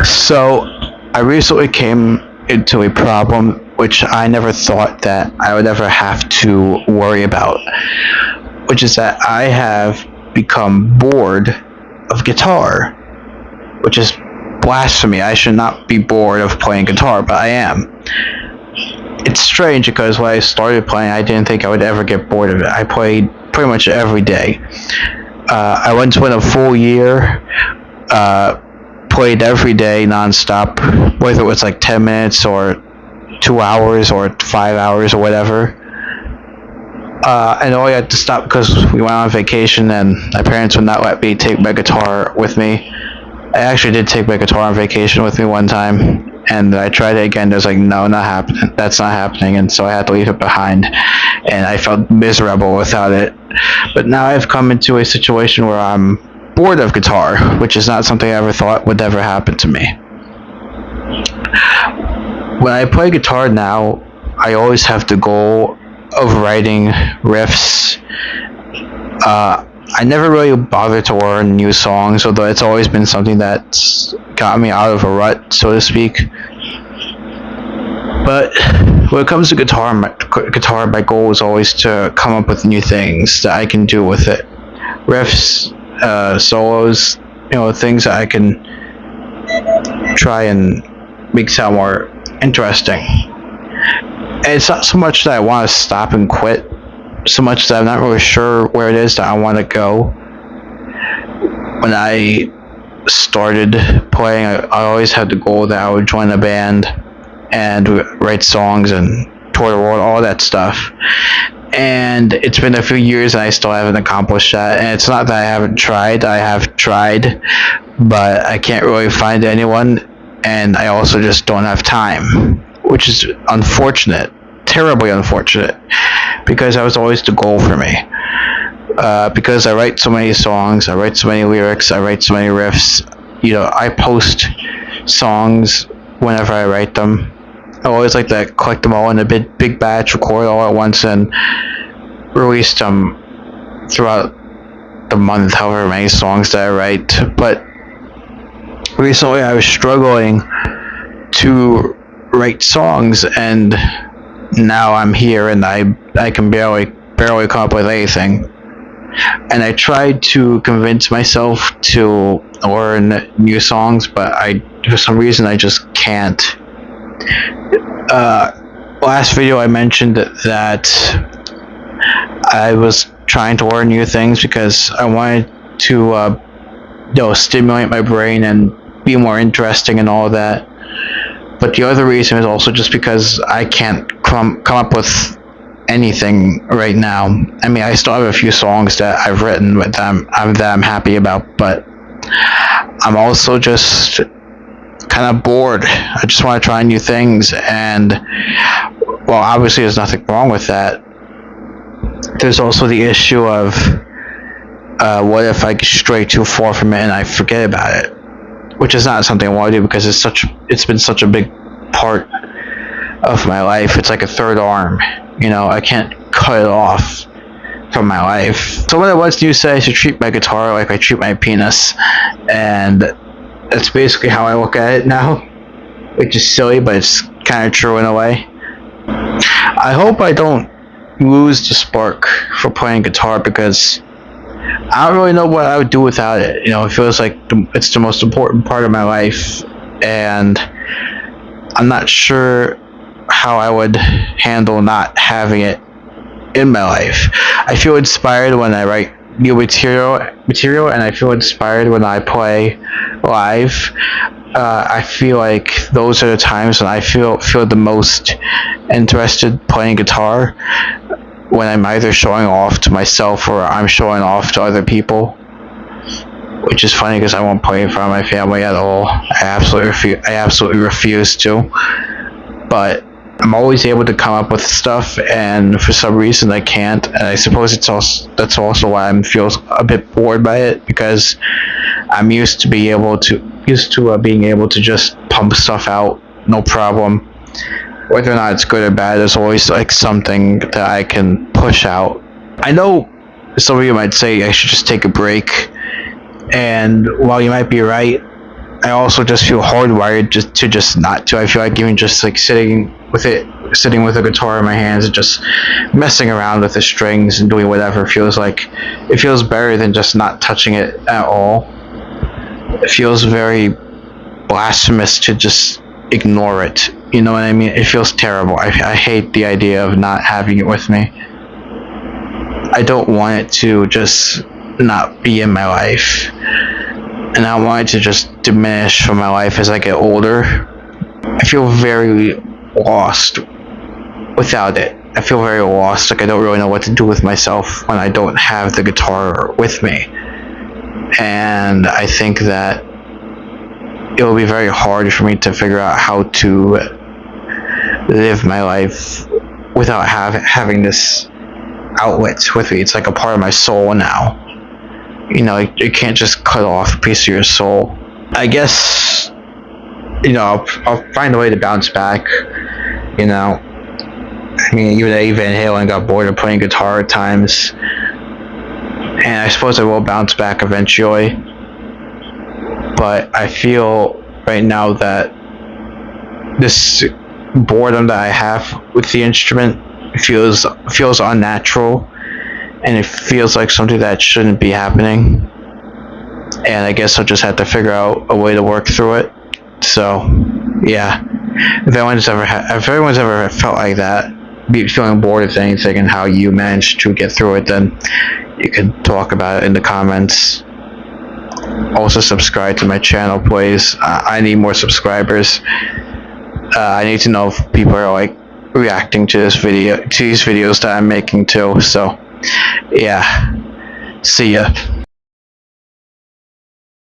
So, I recently came into a problem which I never thought that I would ever have to worry about, which is that I have become bored of guitar, which is blasphemy. I should not be bored of playing guitar, but I am. It's strange because when I started playing, I didn't think I would ever get bored of it. I played pretty much every day. I once went a full year, played every day nonstop, whether it was like 10 minutes or 2 hours or 5 hours or whatever. And only had to stop because we went on vacation and my parents would not let me take my guitar with me. I actually did take my guitar on vacation with me one time, and I tried it again. There's like, no, not happening. That's not happening, and so I had to leave it behind, and I felt miserable without it. But now I've come into a situation where I'm bored of guitar, which is not something I ever thought would ever happen to me. When I play guitar now, I always have the goal of writing riffs. I never really bothered to learn new songs, although it's always been something that's got me out of a rut, so to speak. But when it comes to guitar, my goal is always to come up with new things that I can do with it. Riffs, solos, things that I can try and make sound more interesting. And it's not so much that I want to stop and quit, so much that I'm not really sure where it is that I want to go. When I started playing, I always had the goal that I would join a band and write songs and tour the world, all that stuff. And it's been a few years and I still haven't accomplished that. And it's not that I haven't tried. I have tried, but I can't really find anyone. And I also just don't have time, which is unfortunate, terribly unfortunate, because that was always the goal for me. Because I write so many songs, I write so many lyrics, I write so many riffs. I post songs whenever I write them. I always like to collect them all in a big batch, record all at once, and release them throughout the month, however many songs that I write. But recently I was struggling to write songs, and now I'm here and I can barely come up with anything. And I tried to convince myself to learn new songs, but for some reason I just can't. Last video I mentioned that I was trying to learn new things because I wanted to stimulate my brain and be more interesting and all that. But the other reason is also just because I can't come up with anything right now. I mean, I still have a few songs that I've written that I'm happy about, but I'm also just kind of bored. I just want to try new things, and well, obviously there's nothing wrong with that. There's also the issue of what if I stray too far from it and I forget about it, which is not something I want to do because it's been such a big part of my life. It's like a third arm. I can't cut it off from my life. Someone once knew said I should treat my guitar like I treat my penis, and that's basically how I look at it now, which is silly, but it's kind of true in a way. I hope I don't lose the spark for playing guitar because I don't really know what I would do without it. It feels like it's the most important part of my life, and I'm not sure how I would handle not having it in my life. I feel inspired when I write new material, and I feel inspired when I play live. I feel like those are the times when I feel the most interested playing guitar, when I'm either showing off to myself or I'm showing off to other people, which is funny because I won't play in front of my family at all. I absolutely refuse to. But I'm always able to come up with stuff, and for some reason I can't. And I suppose that's also why I feel a bit bored by it, because I'm used to being able to just pump stuff out, no problem. Whether or not it's good or bad, there's always like something that I can push out. I know some of you might say I should just take a break, and while you might be right, I also just feel hardwired just not to. I feel like even just like sitting with a guitar in my hands and just messing around with the strings and doing whatever feels like it feels better than just not touching it at all. It feels very blasphemous to just ignore it. You know what I mean? It feels terrible. I hate the idea of not having it with me. I don't want it to just not be in my life. And I want it to just diminish from my life as I get older. I feel very lost without it. I feel very lost, like I don't really know what to do with myself when I don't have the guitar with me. And I think that it will be very hard for me to figure out how to live my life without having this outlet with me. It's like a part of my soul now. You know, you can't just cut off a piece of your soul. I guess, you know, I'll find a way to bounce back. You know, I mean, even Eddie Van Halen got bored of playing guitar at times, and I suppose I will bounce back eventually. But I feel right now that this boredom that I have with the instrument feels unnatural, and it feels like something that shouldn't be happening. And I guess I'll just have to figure out a way to work through it. So, yeah. If anyone's ever felt like that, feeling bored of anything and how you managed to get through it, then you can talk about it in the comments. Also subscribe to my channel, please. I need more subscribers. I need to know if people are like reacting to these videos that I'm making too. So yeah, see ya.